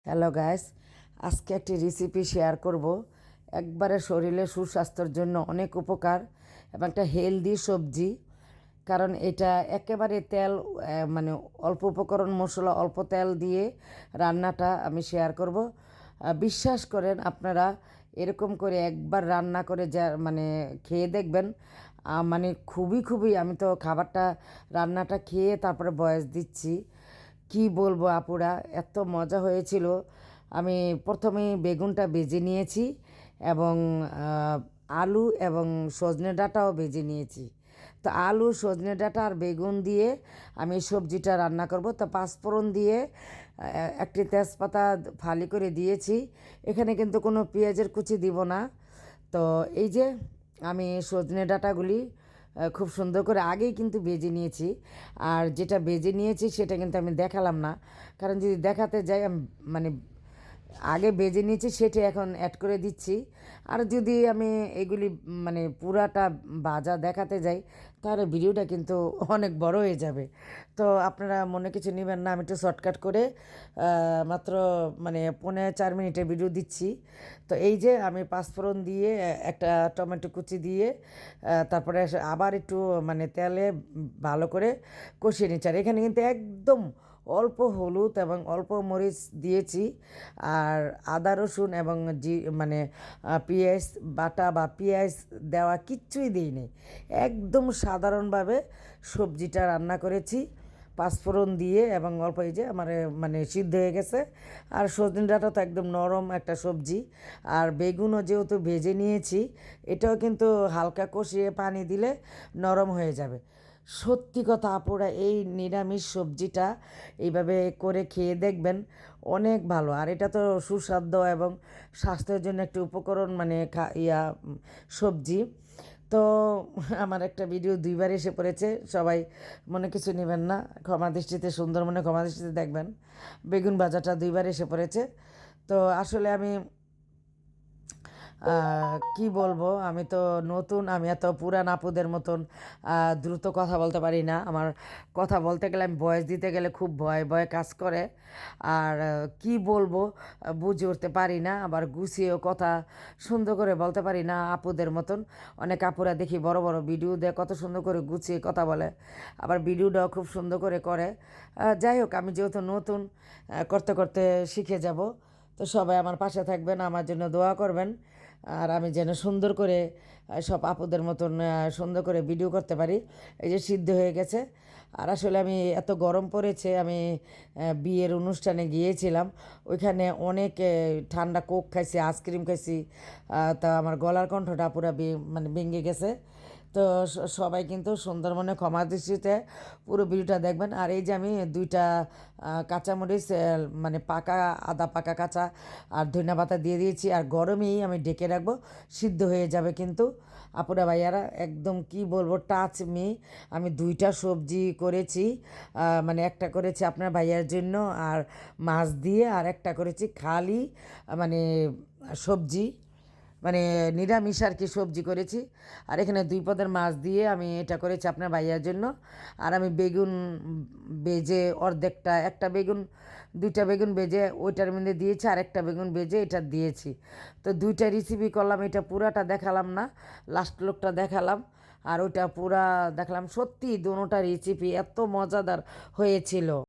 Hello guys, আজকে একটি recipe share করব। একবারে শরীরে সুস্বাস্থ্যের জন্য অনেক উপকার এবং একটা হেলদি সবজি। কারণ এটা একেবারে তেল মানে অল্প উপকরণ মশলা অল্প তেল দিয়ে রান্নাটা আমি শেয়ার করব। বিশ্বাস করেন আপনারা এরকম করে একবার রান্না করে যা মানে খেয়ে দেখবেন। মানে খুবই খুবই আমি তো খাবারটা রান্নাটা খেয়ে তারপরে বয়স দিচ্ছি। কি বলবো আপুরা, এত মজা হয়েছিল। আমি প্রথমে বেগুনটা ভেজে নিয়েছি এবং আলু এবং সজনে ডাঁটাও ভেজে নিয়েছি। তো আলু সজনে ডাঁটা আর বেগুন দিয়ে আমি সবজিটা রান্না করব। তো পাঁচফোড়ন দিয়ে একটি তেজপাতা ফালি করে দিয়েছি। এখানে কিন্তু কোনো পেঁয়াজের কুচি দিব না। তো এই যে আমি সজনে ডাঁটাগুলি খুব সুন্দর করে আগেই কিন্তু ভেজে নিয়েছি। আর যেটা ভেজে নিয়েছি সেটা কিন্তু আমি দেখালাম না, কারণ যদি দেখাতে যাই আমি মানে আগে ভেজে নিয়েছি সেটা এখন অ্যাড করে দিচ্ছি। আর যদি আমি এগুলি মানে পুরাটা ভাজা দেখাতে যাই তাহলে ভিডিওটা কিন্তু অনেক বড় হয়ে যাবে। তো আপনারা মনে কিছু নেবেন না, আমি একটু শর্টকাট করে মাত্র মানে 4.5 মিনিটের ভিডিও দিচ্ছি। তো এই যে আমি পাঁচফোড়ন দিয়ে একটা টমেটো কুচি দিয়ে তারপরে আবার একটু মানে তেলে ভালো করে কষিয়ে নিচ্ছি। আর এখানে কিন্তু একদম অল্প হলুদ এবং অল্প মরিচ দিয়েছি। আর আদা রসুন এবং মানে পেঁয়াজ বাটা বা পেঁয়াজ দেওয়া কিচ্ছুই দিইনি। একদম সাধারণভাবে সবজিটা রান্না করেছি পাঁচফোড়ন দিয়ে এবং অল্প। এই যে আমার মানে সিদ্ধ হয়ে গেছে। আর সজনে ডাঁটা তো একদম নরম একটা সবজি। আর বেগুনও যেহেতু ভেজে নিয়েছি, এটাও কিন্তু হালকা কষিয়ে পানি দিলে নরম হয়ে যাবে। সত্যি কথা আপুরা, এই নিরামিষ সবজিটা এইভাবে করে খেয়ে দেখবেন, অনেক ভালো। আর এটা তো সুস্বাদু এবং স্বাস্থ্যের জন্য একটি উপকরণ মানে সবজি। তো আমার একটা ভিডিও দুইবার এসে পড়েছে, সবাই মনে কিছু নেবেন না, ক্ষমা দৃষ্টিতে সুন্দর মনে ক্ষমা দৃষ্টিতে দেখবেন। বেগুন ভাজাটা দুইবার এসে পড়েছে। তো আসলে আমি কি বলবো, আমি তো নতুন, আমি এত পুরান আপুদের মতন দ্রুত কথা বলতে পারি না। আমার কথা বলতে গেলে আমি ভয়েস দিতে গেলে খুব ভয় ভয় কাজ করে। আর কি বলবো বুঝে উঠতে পারি না, আবার গুছিয়েও কথা সুন্দর করে বলতে পারি না আপুদের মতন। অনেক আপুরা দেখি বড় বড় ভিডিও দেয়, কত সুন্দর করে গুছিয়ে কথা বলে, আবার ভিডিওটাও খুব সুন্দর করে করে। যাই হোক, আমি যেহেতু নতুন, করতে করতে শিখে যাব। তো সবাই আমার পাশে থাকবেন, আমার জন্য দোয়া করবেন। আর আমি যেন সুন্দর করে সব আপুদের মতন সুন্দর করে ভিডিও করতে পারি। এই যে সিদ্ধ হয়ে গেছে। আর আসলে আমি এত গরম পড়েছে, আমি বিয়ের অনুষ্ঠানে গিয়েছিলাম, ওইখানে অনেক ঠান্ডা কোক খাইছি, আইসক্রিম খাইছি। তা আমার গলার কণ্ঠটা পুরো মানে ভেঙে গেছে। তো সবাই কিন্তু সুন্দরবনে ক্ষমা দৃষ্টিতে পুরো ভিডিওটা দেখবেন। আর এই যে আমি দুইটা কাঁচামরিচ মানে পাকা আদা পাকা কাঁচা আর ধনিয়া পাতা দিয়ে দিয়েছি। আর গরমেই আমি ঢেকে রাখবো, সিদ্ধ হয়ে যাবে কিন্তু। আপুরা ভাইয়ারা একদম কি বলবো, টাচ মি। আমি দুইটা সবজি করেছি, মানে একটা করেছি আপনার ভাইয়ার জন্য আর মাছ দিয়ে, আর একটা করেছি খালি মানে সবজি, মানে নিরামিষ আর কি সবজি করেছি। আর এখানে 2 পদের মাছ দিয়ে আমি এটা করেছি আপনার ভাইয়ার জন্য। আর আমি বেগুন বেজে অর্ধেকটা, একটা বেগুন 2টা বেগুন বেজে ওইটার মধ্যে দিয়েছি, আর একটা বেগুন বেজে এটা দিয়েছি। তো দুইটা রেসিপি করলাম, এটা পুরাটা দেখালাম না, লাস্ট লোকটা দেখালাম। আর ওইটা পুরা দেখালাম। সত্যি দোনোটা রেসিপি এত মজাদার হয়েছিল।